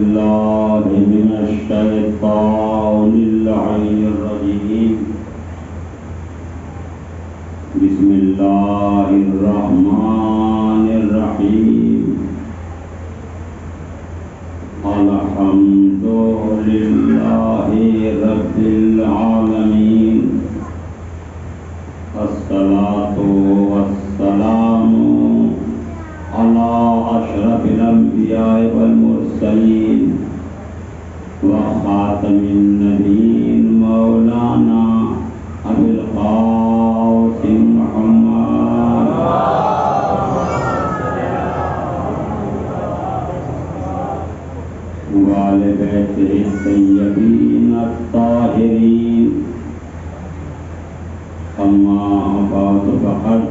بالله من الشيطان اللعين الرجيم بسم الله الرحمن الرحيم الحمد لله رب العالمين الصلاة والسلام على أشرف الأنبياء والمرسلين وخاتم النبيين مولانا أبي القاسم محمد وآل بيته الطيبين الطاهرين أما بعد فقد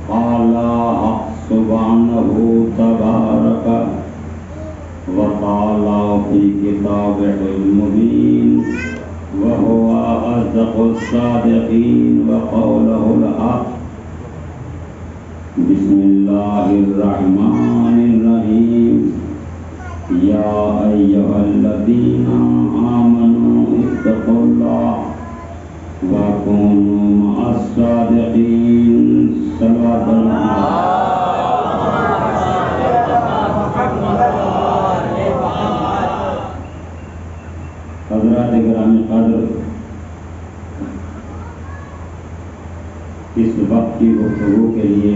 قال سبحانه تبارك وتعالى في كتابه المبين وهو أصدق الصادقين وقوله الحق بسم الله الرحمن الرحيم يا أيها الذين آمنوا اتقوا الله وكونوا مع الصادقين صلوات الله حضرات گرامی قدر، اس وقت کی گفتگو کے لیے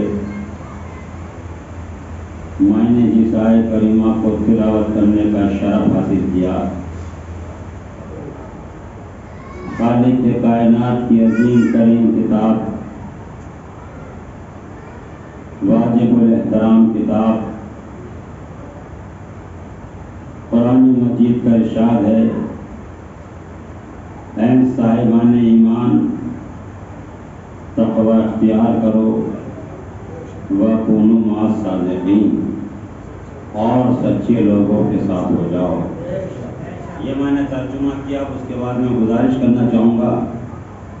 میں نے جس آیت کریمہ کو تلاوت کرنے کا شرف حاصل کیا، خالق کائنات کی عظیم ترین کتاب، واجب الاحترام کتاب قرآن مجید کا ارشاد ہے، اے صاحبان ایمان تقوی اختیار کرو وَكُونُوا مَعَ الصَّادِقِينَ، اور سچے لوگوں کے ساتھ ہو جاؤ۔ یہ میں نے ترجمہ کیا، اس کے بعد میں گزارش کرنا چاہوں گا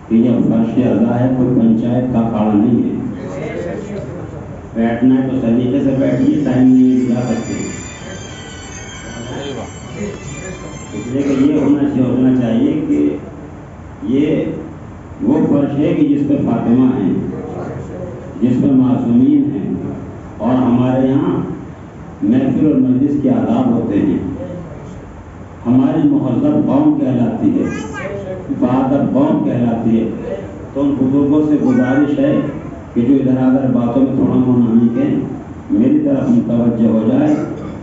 کہ یہ فرش ادا ہے، کوئی پنچایت کا کھاڑا نہیں ہے، بیٹھنا ہے تو سلیقے سے بیٹھیے، ٹائم نہیں دیا سکتے، اس لیے کہ یہ ہونا چاہیے کہ یہ وہ فرش ہے کہ جس پہ فاطمہ ہیں، جس پہ معصومین ہیں، اور ہمارے یہاں محفل اور مجلس کے آداب ہوتے ہیں، ہماری مہذب قوم کہلاتی ہے، بہادر قوم کہلاتی ہے، تو ان بزرگوں سے گزارش ہے کہ جو ادھر ادھر باتوں میں تھوڑا منامی کے میری طرف متوجہ ہو جائے،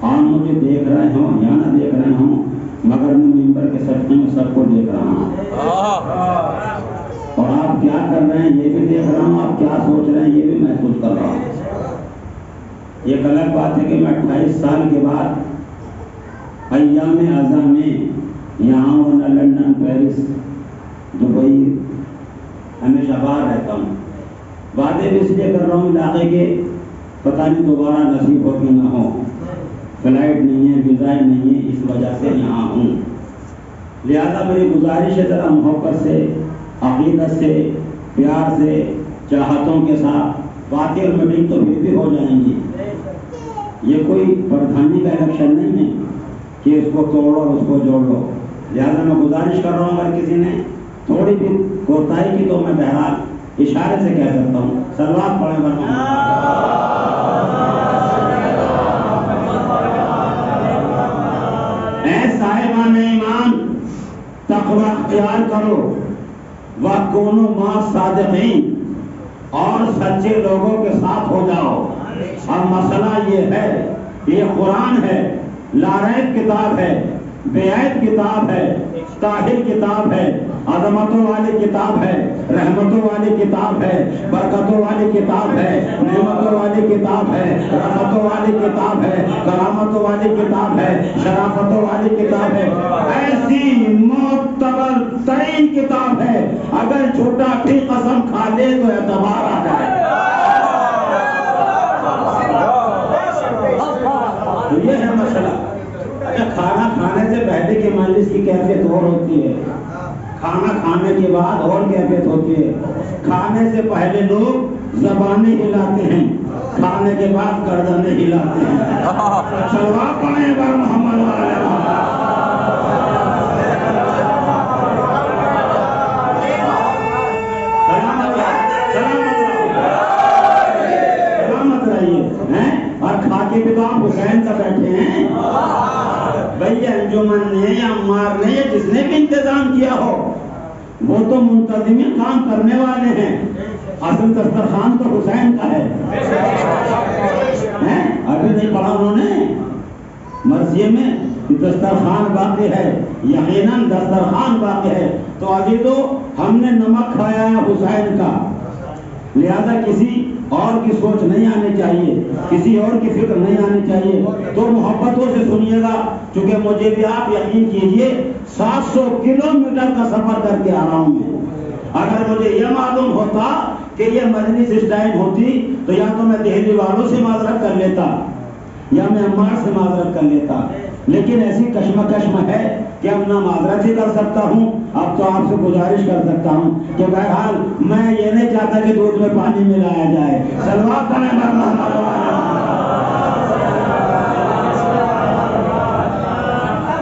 آپ مجھے دیکھ رہے ہوں یا نہ دیکھ رہے ہوں، مگر میں ممبر کے صدقے میں سب کو دیکھ رہا ہوں، اور آپ کیا کر رہے ہیں یہ بھی دیکھ رہا ہوں، آپ کیا سوچ رہے ہیں یہ بھی محسوس کر رہا ہوں۔ یہ غلط بات ہے کہ میں 28 سال کے بعد ایام ازاں میں یہاں ورنہ لندن، پیرس، دبئی ہمیشہ باہر رہتا ہوں، باتیں بھی اس لیے کر رہا ہوں علاقے کے پتہ نہیں دوبارہ نصیب ہو کہ نہ ہو، فلائٹ نہیں ہے، ویزا نہیں ہے، اس وجہ سے یہاں ہوں۔ لہذا میری گزارش ہے ذرا محبت سے، عقیدت سے، پیار سے، چاہتوں کے ساتھ باتیں اور میٹنگ تو بھی ہو جائیں گی۔ یہ کوئی پردھانی کا الیکشن نہیں ہے کہ اس کو توڑو اس کو جوڑ لو، لہذا میں گزارش کر رہا ہوں اگر کسی نے تھوڑی بھی کوتاہی کی تو میں بہرحال اشارے سے کہہ سکتا ہوں۔ صلوات پڑھیں ورنہ اے صاحبان ایمان تقوی اختیار کرو وَكُونُوا مَعَ الصَّادِقِينَ، اور سچے لوگوں کے ساتھ ہو جاؤ۔ اور مسئلہ یہ ہے، یہ قرآن ہے، لا ریب کتاب ہے، بے عیب کتاب ہے، طاہر کتاب ہے، عظمتوں والی کتاب ہے، رحمتوں والی کتاب ہے، برکتوں والی کتاب ہے، نعمتوں والی کتاب ہے، رحمتوں والی کتاب ہے، کرامتوں والی کتاب ہے، شرافتوں والی کتاب ہے، ایسی معتبر ترین کتاب ہے، اگر چھوٹا بھی قسم کھا لے تو اعتبار آ جائے۔ یہ ہے مسئلہ۔ کھانا کھانے سے پہلے کی مجلس کی کیفیت اور ہوتی ہے، کھانا کھانے کے بعد اور کیفیت ہوتی ہے۔ کھانے سے پہلے لوگ زبانیں ہلاتے ہیں، کھانے کے بعد گردن ہلاتے ہیں. چلوا پڑے بر محمد والے سلامت رہیے. اور کھا کے بھی تو آپ حسین کا بیٹھے ہیں بھائی. انجمن نے یا عمار نے یا جس نے بھی انتظام کیا ہو وہ تو منتظمین کام کرنے والے ہیں. اصل دسترخوان تو حسین کا ہے. ابھی نہیں پڑھا انہوں نے مرثیے میں دسترخوان باقی ہے. یقیناً دسترخوان باقی ہے. تو ابھی تو ہم نے نمک کھایا ہے حسین کا, لہذا کسی اور کی سوچ نہیں آنی چاہیے, کسی اور کی فکر نہیں آنی چاہیے. تو محبتوں سے سنیے گا, چونکہ مجھے بھی آپ یقین کیجئے 700 کلومیٹر کا سفر کر کے آ رہا ہوں میں. اگر مجھے یہ معلوم ہوتا کہ یہ مجلس اس ٹائم ہوتی تو یا تو میں دہلی والوں سے معذرت کر لیتا یا میں عمار سے معذرت کر لیتا. لیکن ایسی کشمکش ہے کہ اب نہ معذرت ہی کر سکتا ہوں. اب تو آپ سے گزارش کر سکتا ہوں کہ بہرحال میں یہ نہیں چاہتا کہ دودھ میں پانی ملایا جائے. سلوات پڑھیں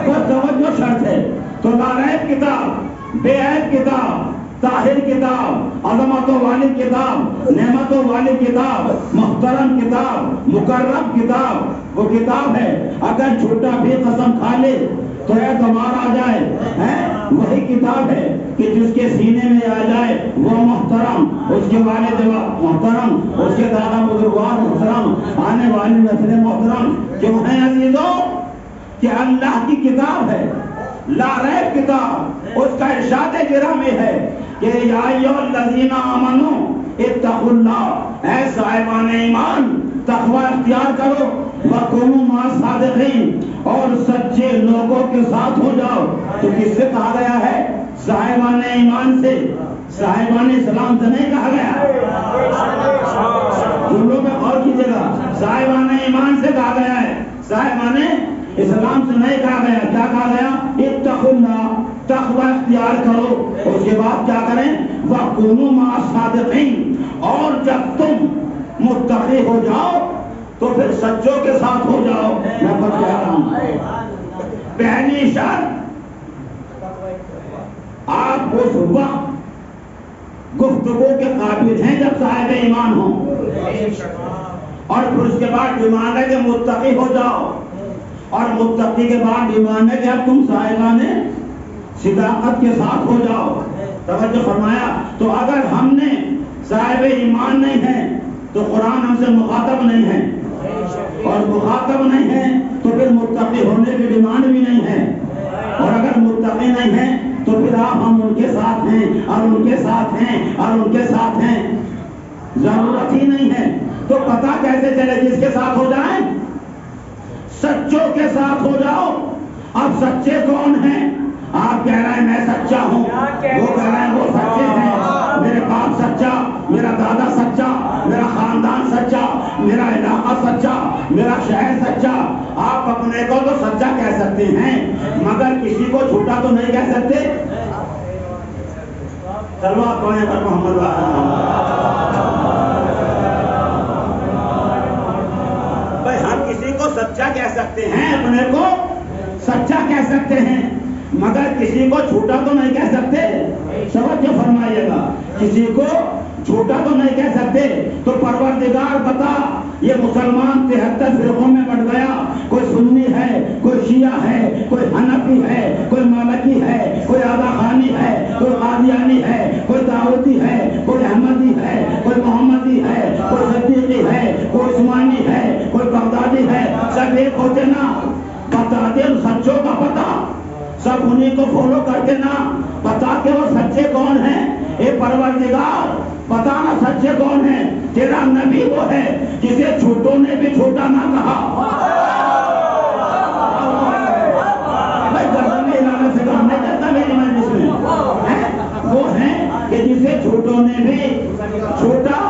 بس توجہ شرط ہے. تو لارائب کتاب, بے عیب کتاب, طاہر کتاب, عظمتوں والی کتاب, نعمتوں والی کتاب, محترم کتاب, مکرم کتاب وہ کتاب ہے. اگر جھوٹا بھی قسم کھا لے تو اعتبار آ جائے. وہی کتاب ہے کہ جس کے سینے میں آ جائے وہ محترم, اس کے والد محترم, اس کے دادا بزرگوار محترم, آنے والی نسل محترم. کیوں ہے عزیزوں کہ اللہ کی کتاب ہے, لا ریب کتاب. اس کا ارشاد گرامی ہے کہ یا ایھا الذین آمنوا اتقوا اللہ, اے صاحبان ایمان تقوی اختیار کرو, وکونوا مع الصادقین, اور سچے لوگوں کے ساتھ ہو جاؤ. تو کس سے کہا گیا ہے؟ صاحبان ایمان سے, صاحبان اسلام سے نہیں کہا گیا. جملوں میں غور کیجیے گا, صاحبان ایمان سے کہا گیا ہے, صاحبان اسلام سے نہیں کہا گیا. کیا کہا گیا؟ اتقوا اللہ, تقوی اختیار کرو. اس کے بعد کیا کریں؟ وَكُونُوا مَعَ الصَّادِقِينَ, اور جب تم متقی ہو جاؤ تو پھر سچوں کے ساتھ ہو جاؤ. میں بس کہہ رہا ہوں پہلی شرط آپ اس وقت گفتگو کے قابل ہیں جب صاحب ایمان ہوں, اور پھر اس کے بعد ایمان ہے کہ متقی ہو جاؤ, اور متقی کے بعد ایمان ہے کہ اب تم صاحبان صداقت کے ساتھ ہو جاؤ. توجہ فرمایا. تو اگر ہم نے صاحب ایمان نہیں ہیں تو قرآن ہم سے مخاطب نہیں ہے, اور مخاطب نہیں ہے تو پھر متقی ہونے کی ڈیمانڈ بھی نہیں ہے, اور اگر متقی نہیں ہے تو پھر آپ ہم ان کے ساتھ ہیں اور ان کے ساتھ ہیں اور ان کے ساتھ ہیں, ضرورت ہی نہیں ہے. تو پتہ کیسے چلے؟ جس کے ساتھ ہو جائیں, سچوں کے ساتھ ہو جاؤ. اب سچے کون ہیں؟ آپ کہہ رہے ہیں میں سچا ہوں, وہ کہہ رہے ہیں وہ سچے ہیں. میرے باپ سچا, میرا دادا سچا, میرا خاندان سچا, میرا علاقہ سچا, میرا شہر سچا. آپ اپنے کو تو سچا کہہ سکتے ہیں مگر کسی کو جھوٹا تو نہیں کہہ سکتے. سلوات پڑھیں پر محمد بھائی. ہم کسی کو سچا کہہ سکتے ہیں, اپنے کو سچا کہہ سکتے ہیں مگر کسی کو جھوٹا تو نہیں کہہ سکتے. توجہ فرمائیے گا, کسی کو جھوٹا تو نہیں کہہ سکتے. تو پروردگار بتا, یہ مسلمان 73 فرقوں میں بٹ گیا. کوئی سنی ہے, کوئی شیعہ ہے, کوئی حنفی ہے, کوئی مالکی ہے, کوئی آغا خانی ہے, کوئی قادیانی ہے, کوئی دعوتی ہے, کوئی احمدی ہے, کوئی محمدی ہے, کوئی صدیقی ہے, کوئی عثمانی ہے, کوئی بغدادی ہے. سب ایک ہوتے نا, بتا دے سچوں کا پتا, سب انہیں کو فالو کرتے نا. بتا کہ وہ سچے کون ہیں. اے پروردگار بتا نا سچے کون ہیں. تیرا نبی وہ ہے جسے جھوٹوں نے بھی جھوٹا نہ کہا. بھائی گردن میں ہلانے سے کام نہیں کرتا میری مجلس میں. وہ ہیں کہ جسے جھوٹوں نے بھی جھوٹا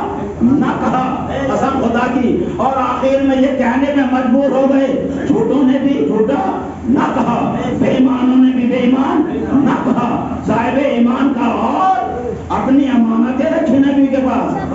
نہ کہا, قسم خدا کی. اور آخر میں یہ کہنے میں مجبور ہو گئے جھوٹوں نے بھی جھوٹا نہ کہا, بے ایمانوں نے بھی بے ایمان نہ کہا. صاحب ایمان کا اور اپنی امانتیں رکھی نبی کے پاس,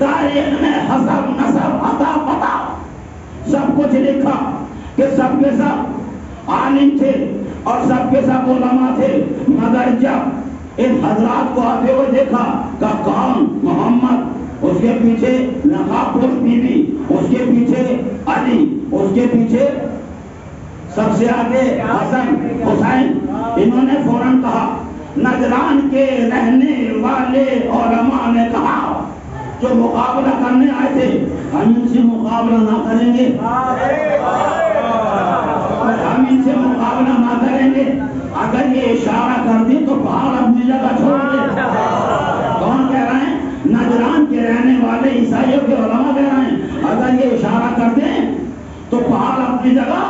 تاریخ میں حسب نسب عطا پتا سب کچھ لکھا کہ سب کے سب عالم تھے اور سب کے سب علماء تھے، مگر جب ان حضرات کو آتے ہوئے دیکھا کہ کون محمد، اس کے پیچھے نقاب پوش بی بی، اس کے پیچھے علی، اس کے پیچھے سب سے آگے حسن حسین، انہوں نے فوراً کہا، نجران کے رہنے والے علماء نے کہا جو مقابلہ کرنے آئے تھے ہم ان سے مقابلہ نہ کریں گے، ہم ان سے مقابلہ نہ کریں گے، اگر یہ اشارہ کر دی تو پہاڑ اپنی جگہ چھوڑ دے۔ کون کہہ رہے ہیں؟ نجران کے رہنے والے عیسائیوں کے علماء کہہ رہے ہیں اگر یہ اشارہ کر دیں تو پہاڑ اپنی جگہ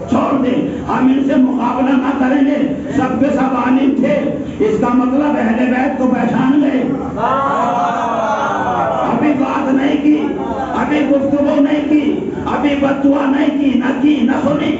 چھوڑ دیں، ہم ان سے مقابلہ نہ کریں گے۔ سب کے سب عالم تھے، اس کا مطلب اہل بیت کو پہچان گئے۔ ابھی بات نہیں کی، ابھی گفتگو نہیں کی، ابھی بددعا نہیں کی، نہ سنی،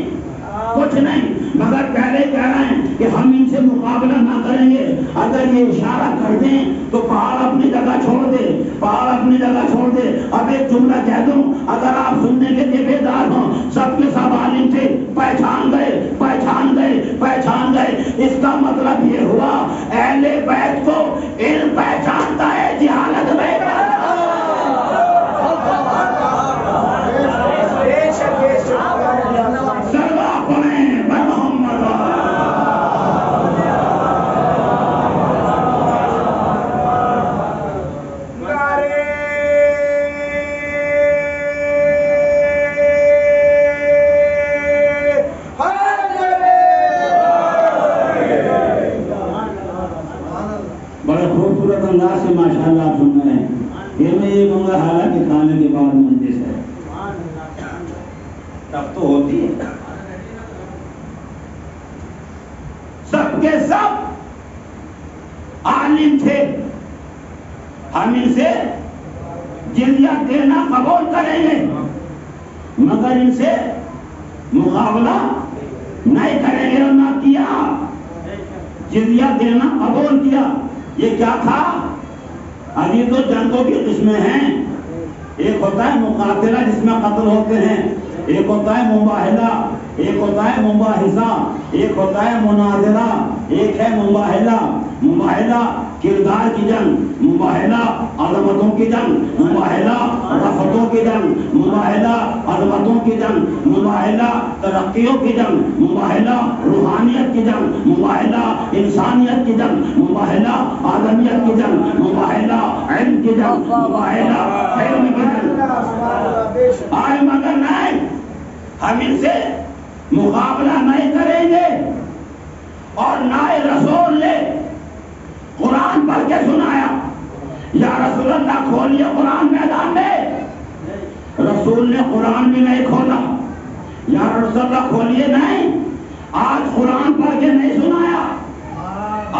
کچھ نہیں، مگر پہلے کہہ رہے ہیں کہ ہم ان سے مقابلہ نہ کریں گے، اگر یہ اشارہ کر دیں تو پہاڑ اپنی جگہ چھوڑ دے، پہاڑ اپنی جگہ چھوڑ دے۔ اب ایک جملہ کہہ دوں، اگر آپ سننے کے لیے بیدار ہوں، سب کے سب عالم تھے، پہچان گئے، پہچان گئے، پہچان گئے، اس کا مطلب یہ ہوا اہل بیت کو علم پہچانتا ہے، جہالت نہیں پہچانتا۔ انداز سے ماشاءاللہ آپ سن رہے ہیں، پھر میں یہ کہوں گا حالانکہ کھانے کے بعد مجلس ہے، تب تو ہوتی ہے۔ سب کے سب عالم تھے، ہم ان سے جزیہ دینا قبول کریں گے مگر ان سے مقابلہ نہیں کریں گے، اور نہ کیا، جزیہ دینا قبول کیا۔ یہ کیا تھا؟ ابھی تو جنگوں کی قسمیں ہیں، ایک ہوتا ہے مقاتلہ جس میں قتل ہوتے ہیں، ایک ہوتا ہے مباہلہ، ایک ہوتا ہے مباحثہ، ایک ہوتا ہے مناظرہ، ایک ہے مباہلہ۔ مباہلہ کردار کی جنگ، مباہلہ عظمتوں کی جنگ، مباہلہ رفتوں کی جنگ، مباہلہ عظمتوں کی جنگ، مباہلہ ترقیوں کی جنگ، مباہلہ روحانیت کی جنگ، مباہلہ انسانیت کی جنگ، مباہلہ آدمیت کی جنگ، مباہلہ علم کی جنگ، مباہلہ علم کی جنگ۔ آئے مگر نہیں، ہم ان سے مقابلہ نہیں کریں گے، اور نہ رسول نے قرآن پڑھ کے سنایا، یا رسول اللہ کھولیے قرآن میدان میں، رسول نے قرآن بھی نہیں کھولا، یا رسول اللہ کھولیے نہیں، آج قرآن پڑھ کے نہیں سنایا،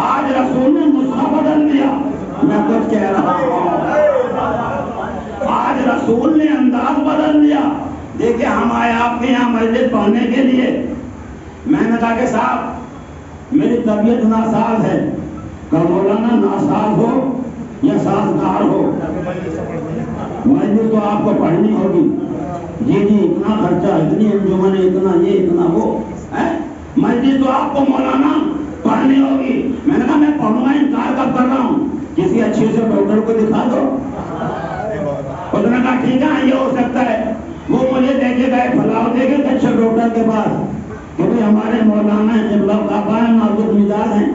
آج رسول نے نسخہ بدل دیا۔ میں کچھ کہہ رہا ہوں، آج رسول نے انداز بدل دیا۔ دیکھیں ہم آئے آپ کے یہاں مجلس پڑھنے کے لیے، میں نے کہا کہ صاحب میری طبیعت ناساز ہے، کہ مولانا ناساز ہو یا سازگار ہو، مجلس تو آپ کو پڑھنی ہوگی، جی اتنا خرچہ، اتنی انجمن، اتنا یہ اتنا وہ، مجلس تو آپ کو مولانا پڑھنی ہوگی۔ میں نے کہا میں پڑھوں گا، انکار کب کر رہا ہوں، کسی اچھے سے ڈاکٹر کو دکھا دو۔ اس نے کہا ٹھیک ہے یہ ہو سکتا ہے، وہ مجھے دیکھے گئے فلاح دیکھے گئے اچھے ڈاکٹر کے پاس کہ بھئی ہمارے مولانا ہیں، قبلہ کعبہ ہیں، نازک مزاج ہیں،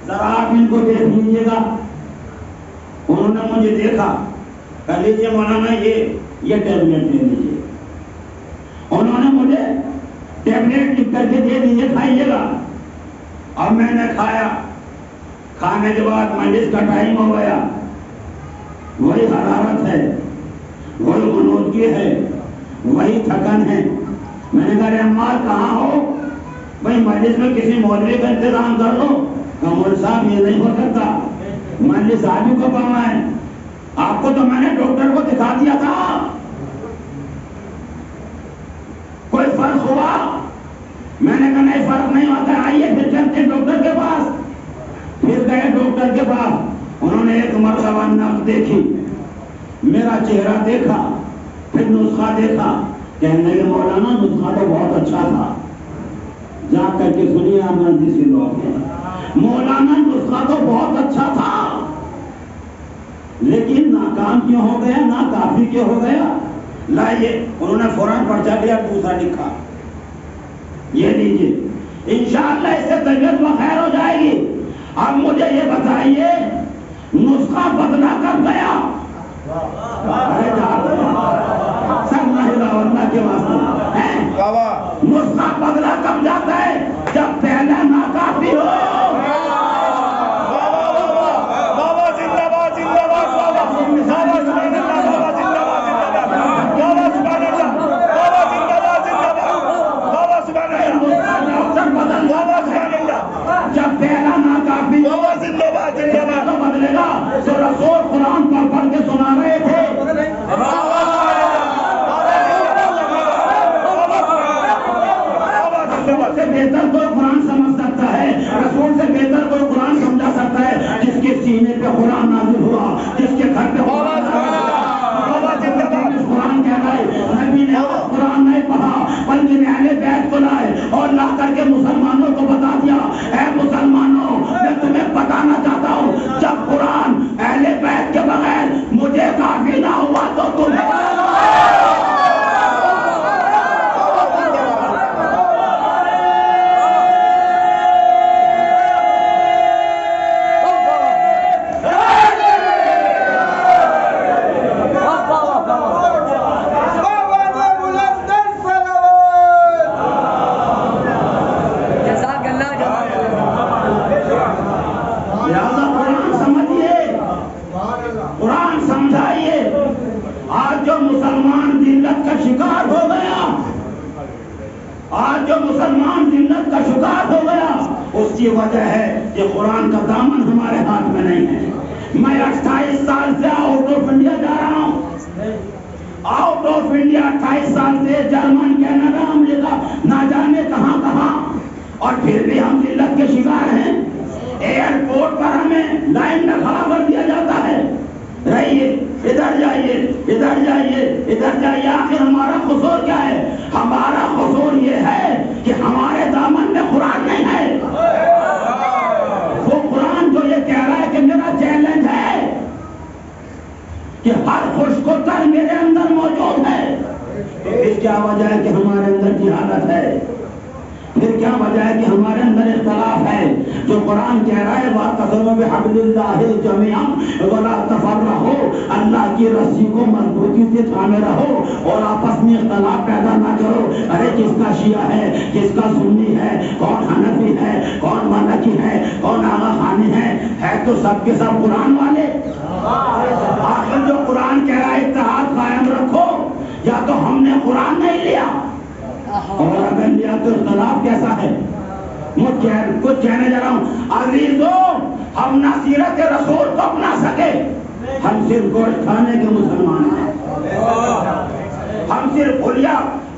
ذرا آپ ان کو دیکھ لیجیے گا۔ انہوں نے مجھے دیکھا، کہہ لیجیے مولانا یہ ٹیبلیٹ دے دیجیے۔ انہوں نے مجھے ٹیبلیٹ لکھ کر کے دے دیجیے، کھائیے گا۔ اب میں نے کھایا، کھانے کے بعد مجلس کا ٹائم ہو گیا، وہی حرارت ہے، وہی غنودگی ہے، وہی تھکن ہے۔ میں نے کہا عمار کہاں ہو؟ بھائی مجلس میں کسی مولوی کا انتظام کر لو۔ مولوی صاحب یہ نہیں ہو سکتا، مجلس آج ہی کو پڑھنا ہے، آپ کو تو میں نے ڈاکٹر کو دکھا دیا تھا، کوئی فرق ہوا؟ میں نے کہا نہیں فرق نہیں ہوتا، آئیے پھر چلتے ڈاکٹر کے پاس۔ پھر گئے ڈاکٹر کے پاس، انہوں نے ایک مرتبہ نبض دیکھی، میرا چہرہ دیکھا، پھر نسخہ دیکھا، کہنے لگے مولانا نسخہ تو بہت اچھا تھا، جا کر کے سنیے آپ مجلسی لوگ ہیں، مولانا نسخہ تو بہت اچھا تھا لیکن ناکام کیوں ہو گیا، ناکافی کیوں ہو گیا؟ لائیے، انہوں نے فوراً پرچہ لیا، دوسرا لکھا، یہ لیجیے، انشاءاللہ اس سے طبیعت بخیر ہو جائے گی۔ اب مجھے یہ بتائیے نسخہ بدلا کب گیا؟ ارے اللہ کے واسطے نسخہ بدلا کب جاتا ہے؟ جب پہلا ناکافی ہو۔ جب پہلا ناکافی تو بدلے گا۔ تو رسول قرآن پر پڑھ کے سنا رہے تھے، سے بہتر کوئی قرآن سمجھ سکتا ہے، رسول سے بہتر کوئی قرآن سمجھا سکتا ہے، جس کے سینے پہ قرآن نازل ہوا، جس کے گھر پہ قرآن کہہ رہے نبی نے قرآن نہیں پڑھا بلکہ اہل بیت کو لائے اور لا کر کے مسلمانوں کو بتا دیا، اے مسلمانوں میں تمہیں بتانا چاہتا ہوں جب قرآن اہل بیت کے بغیر مجھے کافی نہ ہوا تو تمہیں وجہ ہے کہ قرآن کا دامن ہمارے ہاتھ میں نہیں ہے۔ میں 28 سال سے آؤٹ آف انڈیا جا رہا ہوں، آؤٹ آف انڈیا 28 سال سے جرمن، کینیڈا، امریکہ، نہ جانے کہاں کہاں، اور پھر بھی ہم ذلت کے شکار ہیں۔ ایئرپورٹ پر ہمیں لائن میں کھڑا کر دیا جاتا ہے، رہیے ادھر جائیے ادھر جائیے ادھر جائیے۔ آخر ہمارا قصور کیا ہے؟ ہمارا قصور یہ ہے کہ ہمارے دامن میں قرآن نہیں ہے۔ وہ قرآن جو یہ کہہ رہا ہے کہ میرا چیلنج ہے کہ ہر خشک و تر میرے اندر موجود ہے، تو اس کیا وجہ ہے کہ ہمارے اندر کی حالت ہے؟ پھر کیا وجہ ہے کہ ہمارے اندر اختلاف ہے؟ جو قرآن کہہ رہا ہے وَاعْتَصِمُوا بِحَبْلِ اللَّهِ جَمِيعًا وَلَا تَفَرَّقُوا، اللہ کی رسی کو مضبوطی سے تھامے رہو اور آپس میں اختلاف پیدا نہ کرو۔ ارے کس کا شیعہ ہے، کس کا سنی ہے، کون حنفی ہے، کون مالکی ہے، کون آغا خانی ہے تو سب کے سب قرآن والے۔ آخر جو قرآن کہہ رہا ہے اتحاد قائم رکھو، یا تو ہم نے قرآن نہیں لیا، اور اگر لیا تو اختلاف کیسا ہے؟ کچھ کہنے جا رہا ہوں عزیزوں، ہم نہ سیرت رسول کو اپنا سکے، ہم صرف گوشت کھانے کے مسلمان ہیں، ہم صرف خلیا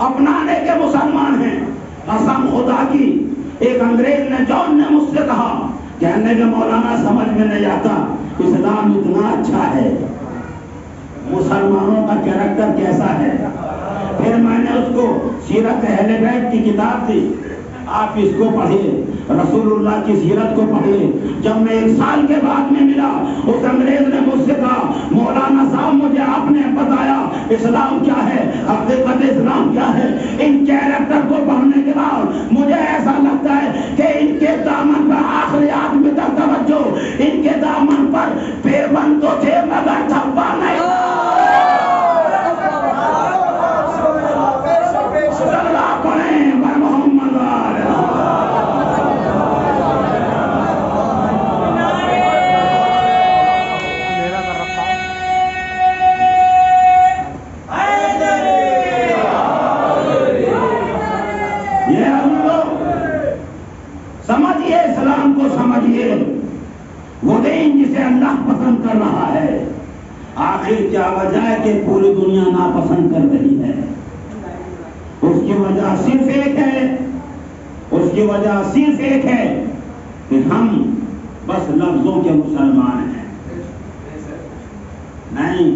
اپنانے کے مسلمان ہیں۔ قسم خدا کی، ایک انگریز نے جان نے مجھ سے کہا، کہنے کے مولانا سمجھ میں نہیں آتا اسلام اتنا اچھا ہے، مسلمانوں کا کیریکٹر کیسا ہے؟ پھر میں نے اس کو سیرت اہل بیت کی کتاب دی، آپ اس کو پڑھیے، رسول اللہ کی سیرت کو پڑھیے۔ جب میں 1 سال کے بعد میں ملا، اس انگریز نے مجھ سے کہا مولانا صاحب مجھے آپ نے بتایا اسلام کیا ہے، حقیقت اسلام کیا ہے۔ ان کیریکٹر کو پڑھنے کے بعد مجھے ایسا لگتا ہے کہ ان کے دامن پر آخری آدمی تک توجہ، ان کے دامن پر پیبند تو تھے مگر تھپا نہیں۔ سمجھیے اسلام کو، سمجھیے وہ دین جسے اللہ پسند کر رہا ہے۔ آخر کیا وجہ ہے کہ پوری دنیا ناپسند کر رہی ہے؟ اس کی وجہ صرف ایک ہے، اس کی وجہ صرف ایک ہے کہ ہم بس لفظوں کے مسلمان ہیں، نہیں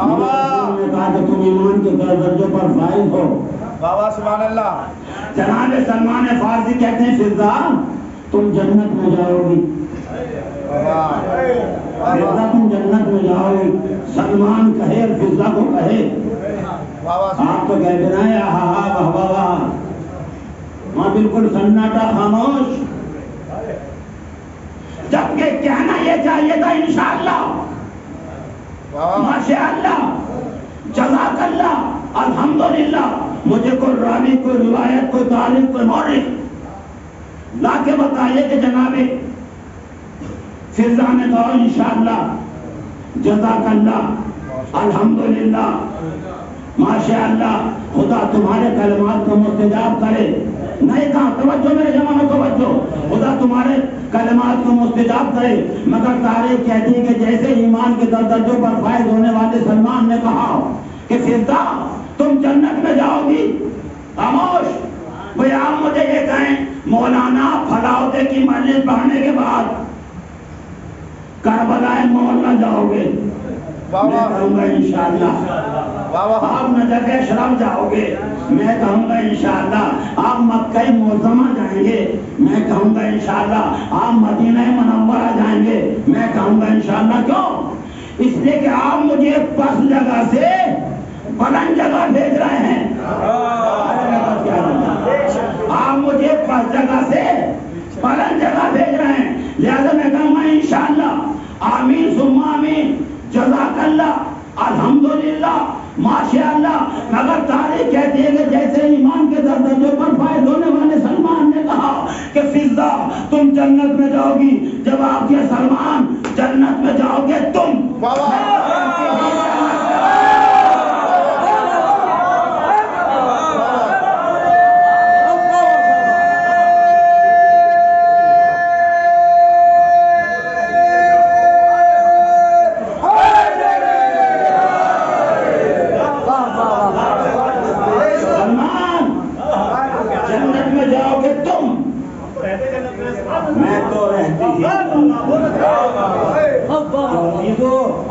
نے کہا کہ تم ایمان کے درجوں پر فائز ہو. بابا سبحان اللہ. جناب سلمان فارسی کہتے ہیں فضا تم جنت میں جاؤ گی. فضا تم جنت میں جاؤ گی. سلمان کہے اور فضا کو کہے. آپ تو کہتے ہیں واہ واہ واہ. وہاں بالکل سناٹا خاموش. جبکہ کہنا یہ چاہیے تھا انشاءاللہ ماشاءاللہ جزاک اللہ الحمدللہ. مجھے کوئی راوی کوئی روایت کوئی تاریخ کوئی مورخ لا کے بتائیے کہ جناب فضا نے کہا انشاءاللہ جزاک اللہ الحمدللہ ماشاءاللہ خدا تمہارے کلمات کو مستجاب کرے. نہیں کہا توجہ میرے جوانوں توجہ. خدا تمہارے کلمات کو مستجاب کرے. مگر تاریخ کہتی ہے کہ جیسے ایمان کے درجوں پر فائز ہونے والے سلمان نے کہا کہ فضا تم جنت میں جاؤ گی. خاموش. بھئی آپ مجھے یہ کہیں مولانا پھلاوتے کی مسجد پڑھنے کے بعد کربلا مولا جاؤ گے. میں کہوں گا انشاءاللہ. آپ نجف اشرف جاؤ گے. میں کہوں گا انشاءاللہ. آپ مکہ معظمہ جائیں گے. میں کہوں گا انشاءاللہ. آپ مدینہ منورہ جائیں گے. میں کہوں گا انشاءاللہ. کیوں؟ اس لیے کہ آپ مجھے پس جگہ سے بلند جگہ بھیج رہے ہیں. آپ مجھے پس جگہ سے بلند جگہ بھیج رہے ہیں. لہذا میں کہوں گا انشاءاللہ آمین ثم آمین جزاک اللہ الحمدللہ ماشاءاللہ. مگر تاریخ کہتی ہے کہ جیسے ایمان کے درجوں پر فائز ہونے والے سلمان نے کہا کہ فضا تم جنت میں جاؤ گی. جب آپ کے سلمان جنت میں جاؤ گے تم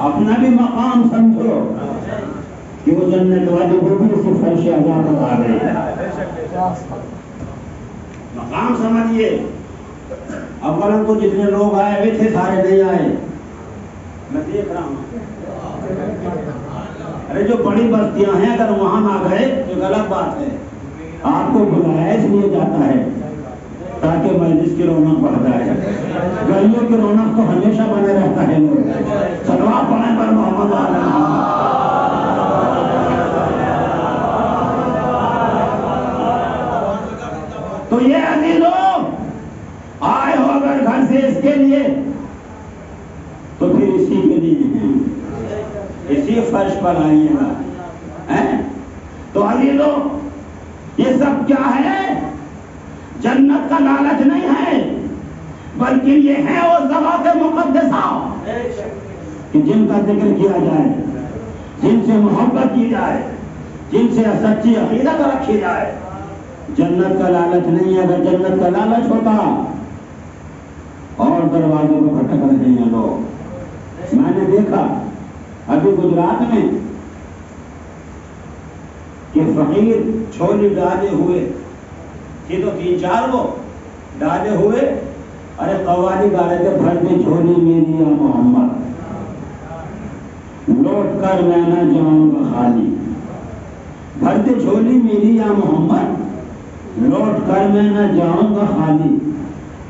اپنا بھی مقام سمجھو کہ وہ جنت والے کو بھی اسی فرش عذاب پر آ گئے. مقام سمجھیے. اولا تو جتنے لوگ آئے ہوئے تھے سارے نہیں آئے. میں دیکھ رہا ہوں ارے جو بڑی بستیاں ہیں اگر وہاں نہ گئے تو غلط بات ہے. آپ کو بلایا اس لیے جاتا ہے تاکہ مجلس کی رونق بڑھ جائے. گلیوں کی رونق تو ہمیشہ بنے رہتا ہے. صلوات پڑھیں پر محمد تو یہ عزیزوں آئے ہو اگر گھر سے اس کے لیے تو پھر اسی کے لیے ہیں. اسی فرش پر آئیے گا. تو عزیزوں یہ سب کیا ہے؟ جنت کا لالچ نہیں ہے بلکہ یہ ہے وہ ذوات مقدسہ کہ جن کا ذکر کیا جائے, جن سے محبت کی جائے, جن سے سچی عقیدت رکھی جائے. جنت کا لالچ نہیں ہے. اگر جنت کا لالچ ہوتا اور دروازوں کو بھٹک رہے ہیں لوگ. میں نے دیکھا ابھی گجرات میں کہ فقیر چھولی ڈالے ہوئے یہ تو 3-4 وہ ڈالے ہوئے ارے قوالی گا رہے تھے بھر دے جھولی میری یا محمد لوٹ کر میں نہ جاؤں گا خالی. بھر دے جھولی میری یا محمد لوٹ کر میں نہ جاؤں گا خالی.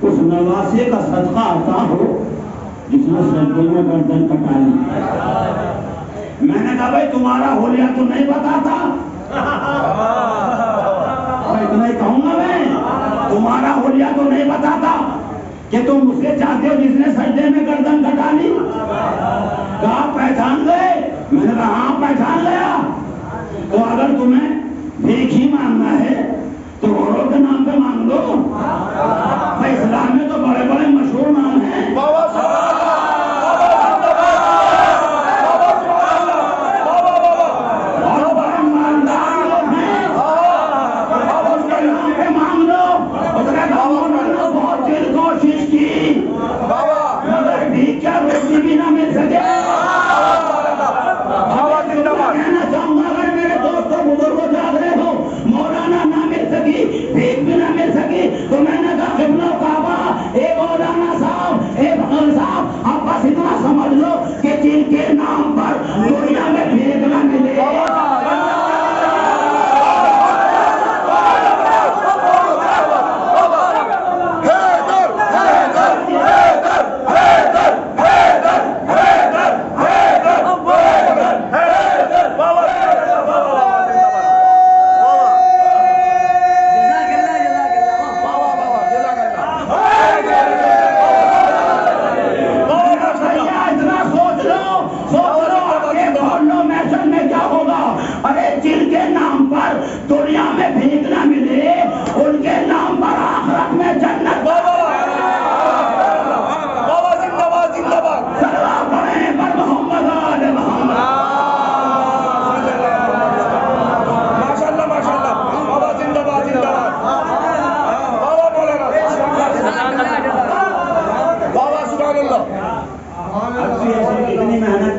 اس نواسے کا صدقہ عطا ہو جس نے سجدے میں گردن کٹائی. میں نے کہا بھائی تمہارا حلیہ تو نہیں بتاتا. اتنا ہی کہوں گا میں تمہارا حلیہ تو نہیں بتاتا کہ تم اسے چاہتے ہو جس نے سجدے میں گردن کٹا لی. کہا پہچان گئے؟ میں نے کہا ہاں پہچان گیا. تو اگر تمہیں بھیک ہی مانگنا ہے تو غوروں کے نام پہ مانگ لو. اسلام میں تو بڑے بڑے مشہور نام ہیں. اور بڑے مالدار لوگ ہیں. اس کے نام پہ مانگ لو. اس نے بہت دل کوشش کی مگر بھیک کیا روٹی بھی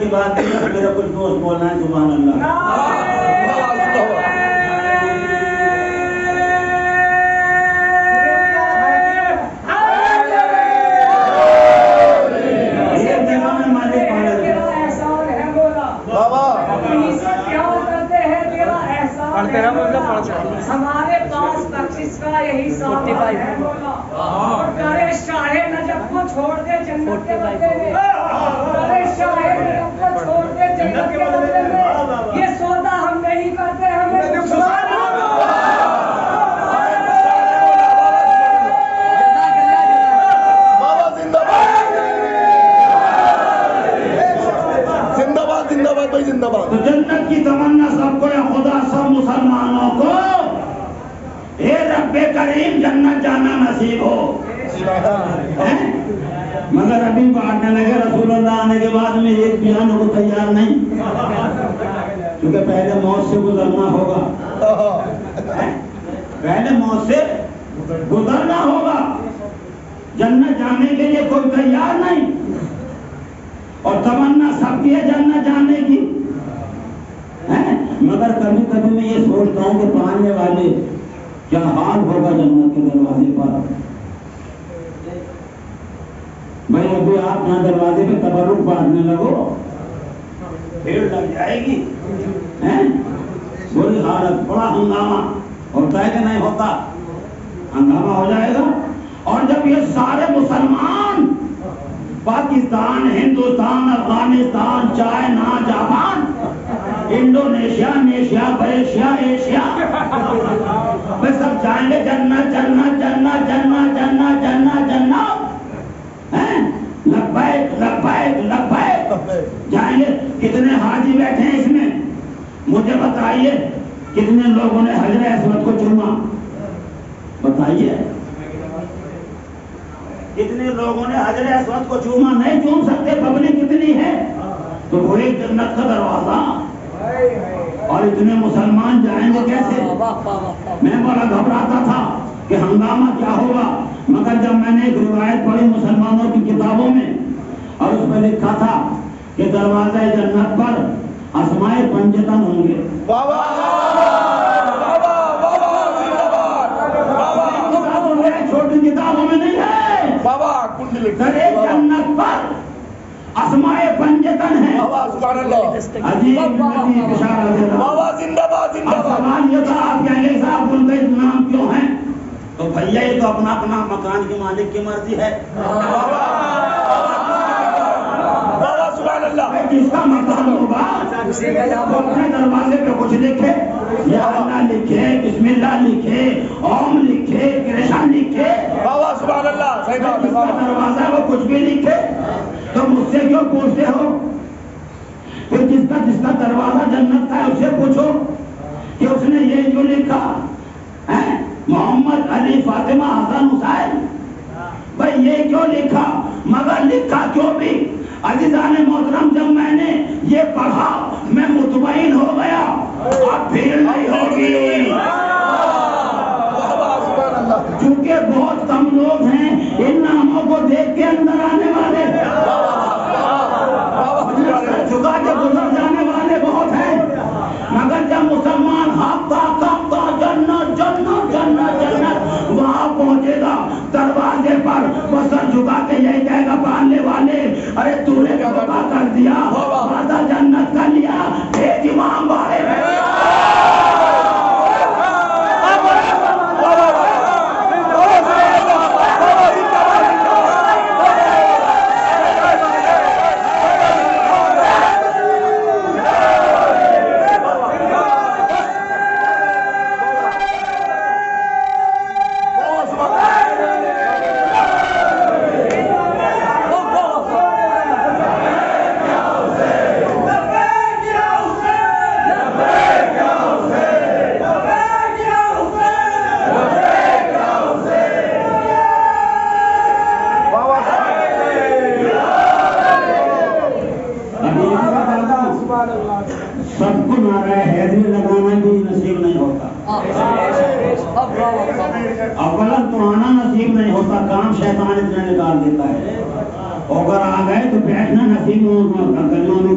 کی بات نہیں، میرا کچھ دوست بولنا ہے، سبحان اللہ۔ ہمارے پاس بخشش کا یہی سامان ہے اور کرے شاہ نجف کو چھوڑ دے جنت کے بدلے میں، کرے شاہ نجف کو چھوڑ دے جنت کے بدلے میں، یہ سودا ہم نہیں کرتے، ہمیں نقصان تو جنت کی تمنا سب کو ہے، خدا سب مسلمانوں کو اے رب کریم جنت جانا نصیب ہو۔ مگر ابھی بانٹنے لگے رسول اللہ آنے کے بعد میں ایک بھی آنے کو تیار نہیں، کیونکہ پہلے موت سے گزرنا ہوگا، پہلے موت سے گزرنا ہوگا، جنت جانے کے لیے کوئی تیار نہیں، اور تمنا سب کی ہے جنت جانے کی، مگر کبھی کبھی میں یہ سوچتا ہوں کہ پانے والے کیا حال ہوگا جنت کے دروازے پر۔ بھائی ابھی آپ یہاں دروازے پہ تبرک بانٹنے لگو، بھیڑ لگ جائے گی، بری حالت، بڑا ہنگامہ ہوتا ہے کہ نہیں ہوتا؟ ہنگامہ ہو جائے گا، اور جب یہ سارے مسلمان Pakistan, Hindustan, Afghanistan, China, Japan, Indonesia, نیشیا، ملیشیا، ایشیا، میں سب جائیں گے جنت جنت جنت جنت جنت جنت جنت، لبیک لبیک لبیک جائیں گے۔ کتنے حاجی بیٹھے ہیں اس میں؟ مجھے بتائیے کتنے لوگوں نے حجر اسود کو چوما؟ بتائیے کتنے لوگوں نے حجر اسود کو چوما؟ نہیں چوم سکتے، پبلک کتنی ہے، تو وہ ایک جنت کا دروازہ، اور اتنے مسلمان جائیں گے کیسے؟ میں بڑا گھبراتا تھا کہ ہنگامہ کیا ہوگا، مگر جب میں نے ایک روایت پڑھی مسلمانوں کی کتابوں میں، اور اس میں لکھا تھا کہ دروازہ جنت پر اسمائے پنجتن ہوں گے۔ چھوٹی کتابوں میں نہیں ہے، جنت پر اسمائے پنجتن ہے، عجیب بشارت ہے۔ سوال یہ تھا آپ کہیں گے صاحب ان کے نام کیوں ہیں؟ تو بھیا یہ تو اپنا اپنا مکان کے مالک کی مرضی ہے، جس کا مکان ہوگا وہ اپنے دروازے پہ کچھ لکھے، یا اللہ لکھے، بسم اللہ لکھے، اوم لکھے، کرشن لکھے، جس کا دروازہ وہ کچھ بھی لکھے، تو مجھ سے کیوں پوچھتے ہو؟ پھر جس کا دروازہ جنت کا ہے اسے پوچھو کہ اس نے یہ کیوں لکھا، محمد علی فاطمہ حسن حسین، بھائی یہ کیوں لکھا؟ مگر لکھا کیوں بھی؟ عزیزان محترم جب میں نے یہ پڑھا میں مطمئن ہو گیا، اب بھیڑ نہیں ہوگی، چونکہ بہت کم لوگ ہیں ان ناموں کو دیکھ کے اندر آنے والے، جھکا کے گزر جانے والے بہت ہیں، مگر جب مسلمان ہفتہ کفتہ جنت جنت جنت جنت وہاں پہنچے گا دروازے پر، وہ سر جھکا کے یہی کہے گا پالنے والے، ارے تو نے وعدہ کر دیا، وعدہ جنت کا لیا، ایک امام والے میں سب کو نعرہ حیدری لگانا بھی نصیب نہیں ہوتا، اولا تو آنا نصیب نہیں ہوتا، کام شیطان اتنا نکال دیتا ہے، اگر آ گئے تو بیٹھنا نصیب نہیں ہوتا، گلیوں میں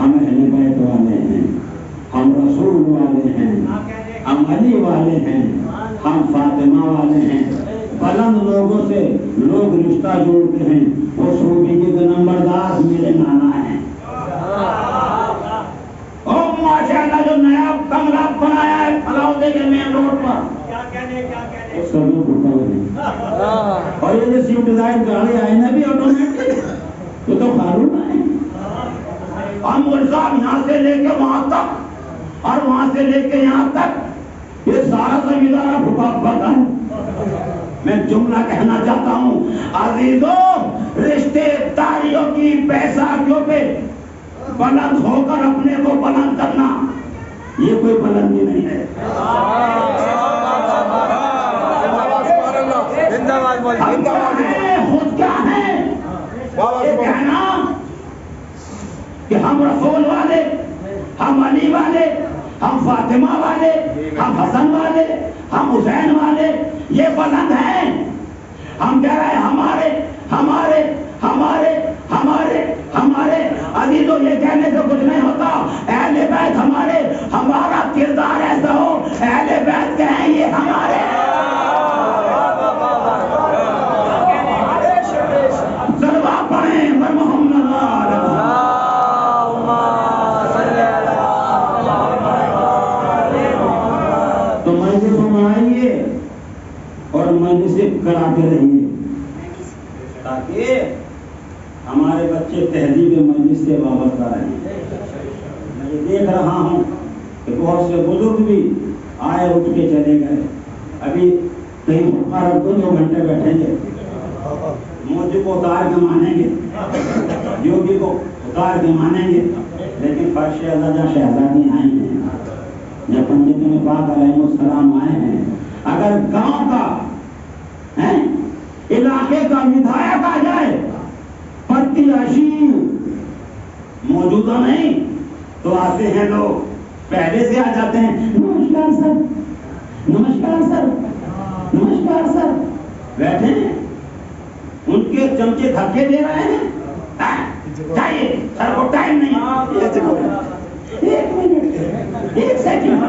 ہم اہل بیت والے ہیں، ہم رسول والے ہیں، ہم علی والے ہیں، ہم فاطمہ والے ہیں۔ بلند لوگوں سے لوگ رشتہ جوڑتے ہیں، وہ صوفی کے نمبردار میرے نانا ہیں۔ اور ماشاءاللہ جو نیا بنگلہ بنایا ہے پھلاؤدے کے مین روڈ پر، اس کا بھی بھوکا نہیں۔ اور یہ جو سیو ڈیزائن گاڑی آئی نا بھی آٹومیٹک، یہ تو خارون ہے۔ ہم صاحب یہاں سے لے کے وہاں تک اور وہاں سے لے کے یہاں تک یہ سارا زمیندارہ بھوکا بھوکا ہے۔ میں جملہ کہنا چاہتا ہوں، عزیزوں، رشتے داریوں کی بیساکھیوں پہ بلند ہو کر اپنے کو بلند کرنا یہ کوئی بلندی نہیں ہے۔ خود کیا ہے یہ کہنا کہ ہم رسول والے، ہم علی والے، ہم فاطمہ والے، ہم حسن والے، ہم حسین والے، یہ بلند ہیں۔ ہم کہہ رہے ہیں ہمارے ہمارے ہمارے ہمارے ہمارے عزیزوں، یہ کہنے سے کچھ نہیں ہوتا۔ اہل بیت ہمارے، ہمارا کردار ایسا ہو، اہل بیت کہیں یہ ہمارے۔ صلوہ پڑھیں محمد تو مجلسوں میں آئیے اور مجلسیں کراتے رہیے تاکہ ہمارے بچے تہذیب مجلس سے وابستہ رہیں۔ میں یہ دیکھ رہا ہوں کہ بہت سے بزرگ بھی آئے اٹھ کے چلے گئے، ابھی کہیں رکھ دو 2 گھنٹے بیٹھیں گے، مودی کو اتار کے مانیں گے، یوگی کو اتار کے مانیں گے، لیکن فرش ازا شہزادی آئی ہیں، جب پنڈت پاک علیہ السلام آئے ہیں، اگر گاؤں کا علاقے کا ودھایک آ جائے پتی اشیر موجودہ نہیں تو آتے ہیں لوگ، پہلے سے آ جاتے ہیں، نمسکار سر، نمسکار سر، نمسکار سر، بیٹھے ہیں، ان کے چمچے دھکے دے رہے ہیں، چاہیے سر کو ٹائم نہیں، 1 منٹ 1 سیکنڈ،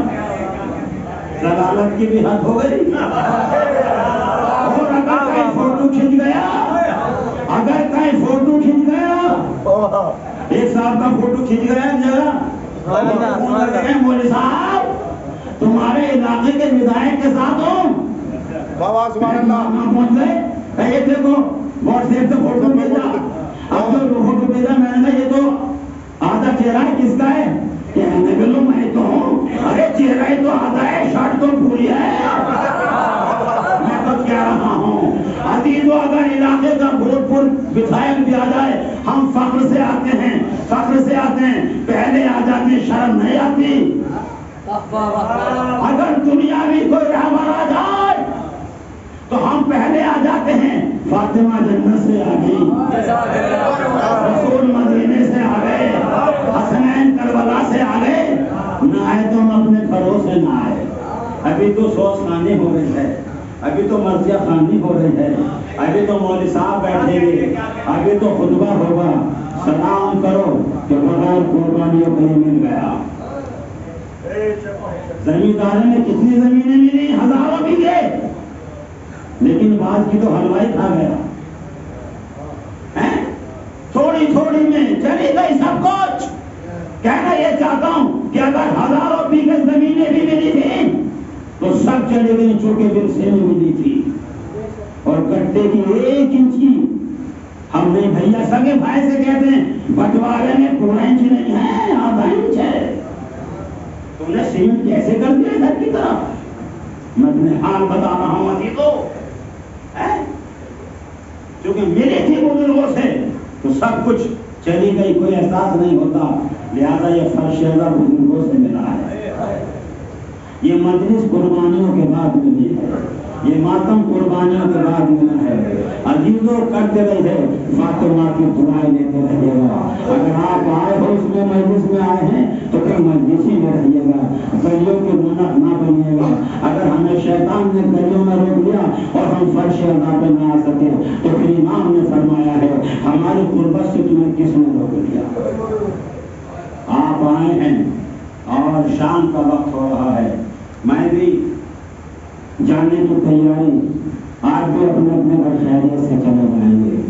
ضلالت کی بھی حد ہو گئی۔ اور اگر کہیں فوٹو کھنچ گیا، اگر کہیں فوٹو کھنچ گیا، ایک صاحب کا فوٹو کھنچ گیا جگہ، مولوی صاحب تمہارے علاقے کے ودھایک کے ساتھ ہوں، سبحان اللہ، پہنچ گئے، یہ دیکھو واٹس ایپ سے فوٹو بھیجا، اب جو فوٹو بھیجا میں نے کہا یہ تو آدھا چہرہ کس کا ہے؟ کہنے لگے میں تو ہوں، ارے چہرہ تو آدھا ہے، شرٹ تو پوری ہے۔ میں تو کہہ رہا ہوں عزیزو، اگر علاقے کا بھوجپور ودھایک بھی آ جائے، ہم فخر سے آتے ہیں، فخر سے آتے ہیں، پہلے آ جاتے ہیں، شرم نہیں آتی۔ اگر دنیاوی کوئی رہبر آ جائے تو ہم پہلے آ جاتے ہیں، فاطمہ جنت سے آ گئی، رسول مدینے سے آ گئے، حسنین کربلا سے آ گئے، نہ آئے تو ہم اپنے گھروں سے نہ آئے۔ ابھی تو سوچ خانی ہو رہی ہے، ابھی تو مرضیہ خانی ہو رہی ہے، ابھی تو مولوی صاحب بیٹھیں گے، ابھی تو خطبہ ہوگا، سلام کرو کہ بغیر قربانیوں کہیں مل گیا۔ زمینداروں نے کتنی زمینیں ملی؟ ہزاروں بھی گئے، لیکن بعض کی تو حلوائی کھا گیا، تھوڑی تھوڑی میں چلی گئی سب کچھ۔ کہنا یہ چاہتا ہوں کہ اگر ہزاروں بیگھے زمینیں بھی ملی تھی تو سب چلی گئی چونکہ ورثے میں ملی تھی، اور گٹے کی 1 انچی ہم نے بھیا سگے بھائی سے کہتے ہیں بٹوارے میں پورا انچ نہیں ہے، آدھا انچ ہے، تم نے سیمنٹ کیسے کر دیا ادھر کی طرف؟ میں تمہیں حال بتا رہا ہوں عزیزو، چونکہ ملی تھی بزرگوں سے تو سب کچھ چلی گئی، کوئی احساس نہیں ہوتا، لہذا یہ فرش ازا بزرگوں سے ملا ہے۔ یہ مجلس قربانیوں کے بعد ملی ہے، یہ ماتم قربانیوں کے بعد ملا ہے۔ عزیزوں کرتے رہے، فاطمہ کی دعائیں لیتے رہیے گا۔ اگر آپ آئے ہو اس میں مجلس میں آئے ہیں تو پھر مجلسی میں رہیے گا، گلیوں کے رونق نہ بنیے گا۔ اگر ہمیں شیطان نے گلیوں میں روک لیا اور ہم فرش ازا پہ نہ آ سکے تو پھر امام نے فرمایا ہے ہماری قربت سے تمہیں کس نے روک لیا؟ آئے ہیں اور شام کا وقت ہو رہا ہے. میں بھی جانے کی تیاری، آپ بھی اپنے اپنے گھر خیریت سے چلے جائیں گے.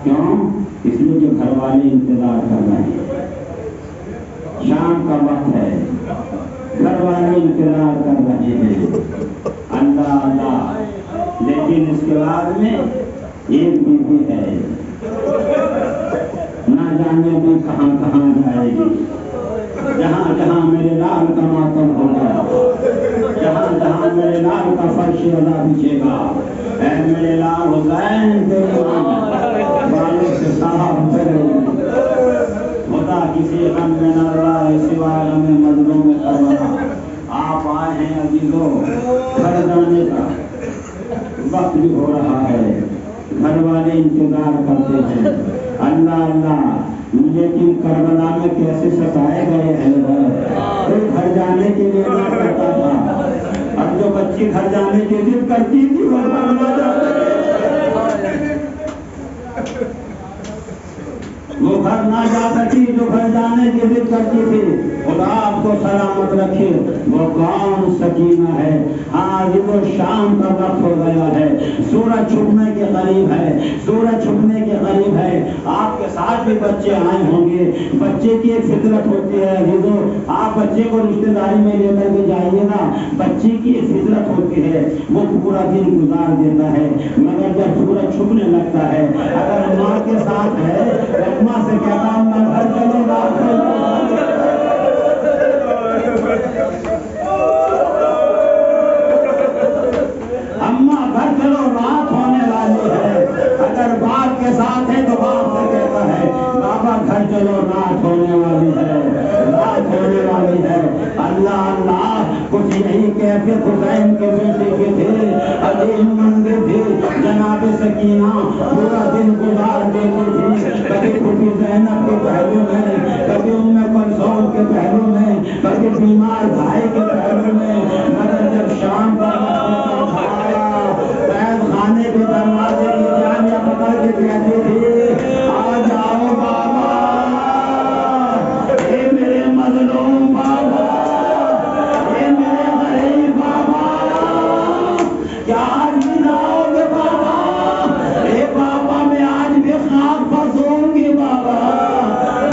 کیوں؟ اس لیے کہ گھر والے انتظار کر رہے ہیں. شام کا وقت ہے، گھر والے انتظار کر رہے ہیں. اللہ اللہ. لیکن اس کے بعد میں ایک بیوی ہے، نہ جانے بھی کہاں کہاں جائے گی. جہاں جہاں میرے لال کا ماتم ہوگا، جہاں جہاں میرے لال کا فرش ادا بچھے گا، اے میرے لال حسین تیری بالوں سے صاف کرے. خدا کسی غم میں نہ رہا سوائے غم مظلوم میں کربلا. آپ آئے ہیں عزیزوں، گھر جانے کا وقت بھی ہو رہا ہے، گھر والے انتظار کرتے ہیں. اللہ اللہ. لیکن کربلا میں کیسے ستائے گئے ہیں. کوئی گھر جانے کے لیے نہ کرتا تھا، اب جو بچی گھر جانے کی ضد کرتی تھی وہ گھر نہ جا سکے، وہ گھر نہ جا سکی جو گھر جانے کی ضد کرتی تھی. خدا آپ کو سلامت رکھے. وہ کون سکینہ ہے. ہاں وہ شام کا وقت ہو گیا ہے، سورج چھپنے کے قریب ہے، سورج چھپنے کے قریب ہے. آپ کے ساتھ بھی بچے آئے ہوں گے. بچے کی ایک فطرت ہوتی ہے عزیزو، آپ بچے کو رشتہ داری میں لے کر کے جائیے گا، بچے کی ایک فطرت ہوتی ہے، وہ پورا دن گزار دیتا ہے، مگر جب سورج چھپنے لگتا ہے اگر ماں کے ساتھ ہے ماں سے کہتا ہوں میں گھر چلو رات کو. اماں گھر چلو رات ہونے والی ہے. اگر باپ کے ساتھ ہے تو باپ سے کہتا ہے بابا گھر چلو رات ہونے والی ہے، رات ہونے والی ہے. اللہ اللہ. کچھ یہی کیفیت حسین کے بیٹے کے تھے، عظیم منظر تھے. جناب سکینہ پورا دن گزار دیتی تھی، کبھی پھوپھی زینب کے پہلو میں، کبھی ام کلثوم کے پہلو میں، کبھی بیمار بھائی کے پہلو میں. مگر جب شام کا قید خانے کے دروازے کی جانیاں پکڑ کے کہتی تھی آ جاؤ بابا، اے میرے مظلوم بابا، اے میرے غریب بابا، کیا آج بھی جاؤ گے بابا؟ اے بابا میں آج بھی خواب پھنسوں گی بابا،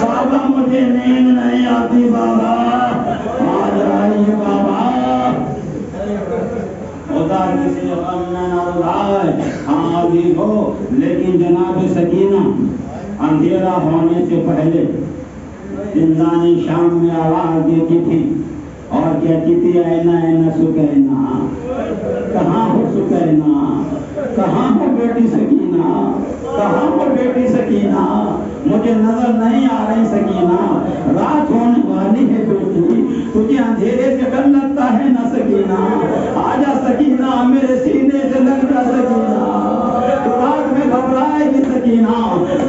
بابا مجھے نیند نہیں آتی بابا، آ جائیے بابا. خدا کسی غم میں نہ رہا. ہاں ابھی ہو. لیکن جناب سکینہ اندھیرا ہونے سے پہلے زندانی شام میں آواز دیتی تھی اور کہتی تھی اینا اینا سکینہ، کہاں ہو سکینہ، کہاں ہو بیٹی سکینہ، کہاں ہو بیٹی سکینہ، مجھے نظر نہیں آ رہی سکینہ، رات ہونے والی ہے بیٹی، تجھے اندھیرے سے ڈر لگتا ہے نہ سکینہ، آجا سکینہ میرے سینے سے لگ جا سکینہ، تو رات میں گھبرائے گی سکینہ.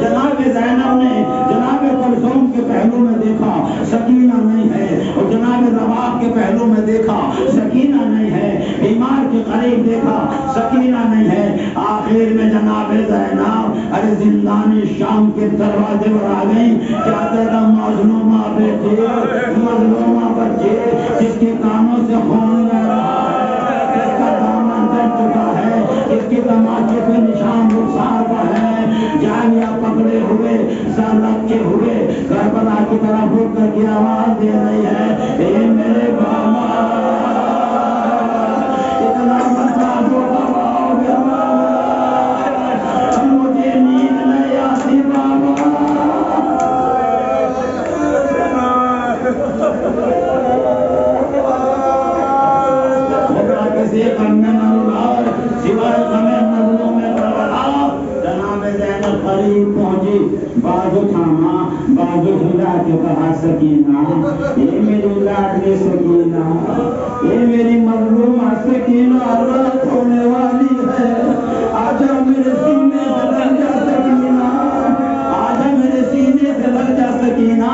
جناب زینب نے جناب کلثوم کے پہلو میں دیکھا سکینہ نہیں ہے، اور جناب رواح کے پہلو میں دیکھا سکینہ نہیں ہے، بیمار کے قریب دیکھا سکینہ نہیں ہے. آخر میں جناب زینب ارے زندانی شام کے دروازے پر آ گئی. کیا تیرا مظلومہ بیٹے، مظلومہ بچے جس کے کانوں سے خون بہ رہا ہے، جس کا دامن دل چکا ہے، جس کے تماچے پہ نشان رخسار پر ہے، جانیاں پکڑے ہوئے سر رکھے ہوئے کربلا کی طرف اٹھ کر کے آواز دے رہی ہے اے میرے بابا، اتنا بچہ جو گواؤ گے مجھے نیند نہیں آتی بابا. خدا کسی غم میں نہ رہا سوائے غم مظلوم میں رہا. جناب زینب قریب پہنچی، بازو تھاما، بازو ہلا کے کہا سکینہ یہ میری لاڈلی سکینہ، یہ میری مظلومہ سکینہ، رات ہونے والی ہے، آجا میرے سینے سے لگ جا سکینہ، آجا میرے سینے سے لگ جا سکینہ.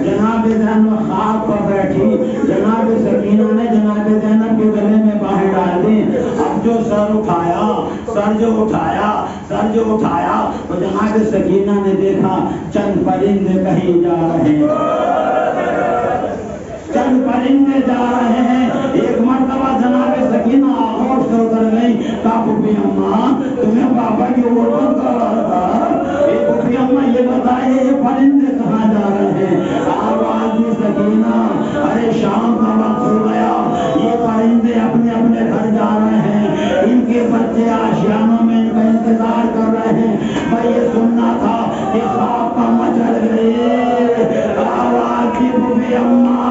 جناب زینب خواب پر بیٹھی، جناب سکینہ نے جناب زینب کے گلے میں باہیں ڈال دی. اب جو سر اٹھایا تو جناب سکینہ نے دیکھا چند پرندے کہیں جا رہے ہیں. يوم